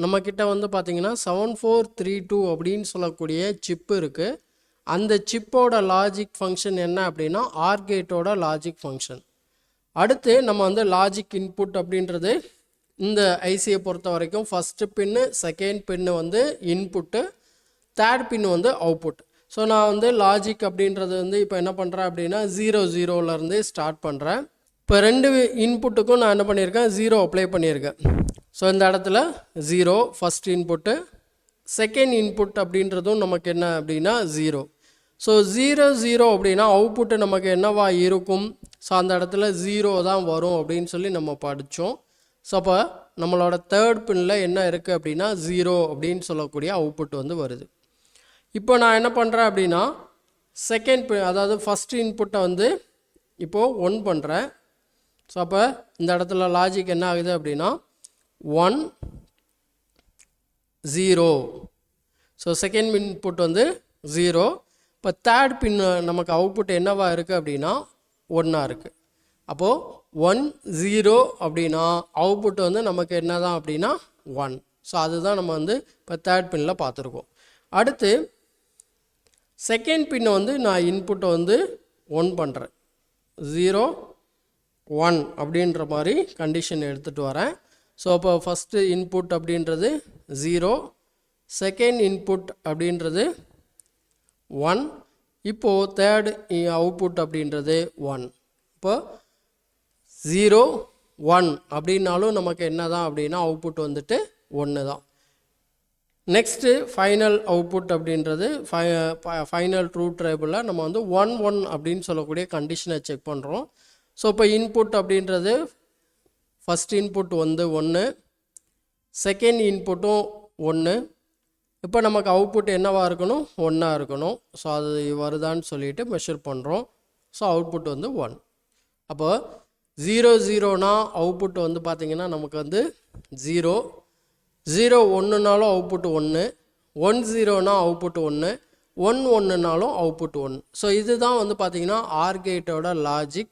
நம்மக்கிட்ட வந்து பார்த்திங்கன்னா 7432 அப்படின்னு சொல்லக்கூடிய சிப்பு இருக்குது. அந்த சிப்போட லாஜிக் ஃபங்க்ஷன் என்ன அப்படின்னா ஆர் கேட்டோட லாஜிக் ஃபங்க்ஷன். அடுத்து நம்ம வந்து லாஜிக் இன்புட் அப்படின்றது இந்த ஐசியை பொறுத்த வரைக்கும் ஃபஸ்ட்டு பின்னு செகண்ட் பின்னு வந்து இன்புட்டு, தேர்ட் பின் வந்து அவுட்புட். ஸோ நான் வந்து லாஜிக் அப்படின்றது வந்து இப்போ என்ன பண்ணுறேன் அப்படின்னா 0 ஸ்டார்ட் பண்ணுறேன். இப்போ ரெண்டு இன்புட்டுக்கும் நான் என்ன பண்ணியிருக்கேன் 0 அப்ளை பண்ணியிருக்கேன். ஸோ இந்த இடத்துல 0 ஃபஸ்ட் இன்புட்டு, செகண்ட் இன்புட் அப்படின்றதும் நமக்கு என்ன அப்படின்னா 0. ஸோ 0 அப்படின்னா அவுட்புட்டு நமக்கு என்னவா இருக்கும்? ஸோ அந்த இடத்துல 0 தான் வரும் அப்படின்னு சொல்லி நம்ம படித்தோம். ஸோ அப்போ நம்மளோட தேர்ட் பின்னில் என்ன இருக்குது அப்படின்னா 0 அப்படின்னு சொல்லக்கூடிய அவுட்புட் வந்து வருது. இப்போ நான் என்ன பண்ணுறேன் அப்படின்னா செகண்ட் பின் அதாவது ஃபஸ்ட் இன்புட்டை வந்து இப்போது 1 பண்ணுறேன். ஸோ அப்போ இந்த இடத்துல லாஜிக் என்ன ஆகுது அப்படின்னா 1 0. ஸோ செகண்ட் இன்புட் வந்து 0. இப்போ தேர்ட் பின் நமக்கு அவுட்புட் என்னவா இருக்குது அப்படின்னா 1 இருக்குது. அப்போது 1 0 அப்படின்னா அவுட்புட் வந்து நமக்கு என்ன தான் அப்படின்னா 1. ஸோ அதுதான் நம்ம வந்து இப்போ தேர்ட் பின்னில் பார்த்துருக்கோம். அடுத்து செகண்ட் பின்னை வந்து நான் இன்புட்டை வந்து 1 பண்ணுறேன். 0 1 அப்படின்ற மாதிரி கண்டிஷன் எடுத்துகிட்டு வரேன். ஸோ அப்போ ஃபஸ்ட்டு இன்புட் அப்படின்றது 0, செகண்ட் இன்புட் அப்படின்றது 1, இப்போது தேர்ட் அவுட்புட் அப்படின்றது 1. இப்போ 0 1 அப்படின்னாலும் நமக்கு என்ன தான் அப்படின்னா அவுட்புட் வந்துட்டு 1 தான். நெக்ஸ்ட்டு ஃபைனல் அவுட்புட் அப்படின்றது ஃபைனல் ட்ரூத் டேபிளில் நம்ம வந்து 1 1 அப்படின்னு சொல்லக்கூடிய கண்டிஷனை செக் பண்ணுறோம். ஸோ இப்போ இன்புட் அப்படின்றது ஃபஸ்ட் இன்புட் வந்து 1, செகண்ட் இன்புட்டும் 1. இப்போ நமக்கு அவுட்புட் என்னவாக இருக்கணும்? 1 இருக்கணும். ஸோ அது வருதான்னு சொல்லிட்டு மெஷர் பண்ணுறோம். ஸோ அவுட்புட் வந்து 1. அப்போ 0 0னா அவுட்புட் வந்து பார்த்திங்கன்னா நமக்கு வந்து 0, 0 1னாலும் அவுட்புட் 1, 1 0னா அவுட்புட் 1, 1 1னாலும் அவுட்புட் 1. ஸோ இதுதான் வந்து பார்த்திங்கன்னா ஆர் கேட்டோட லாஜிக்.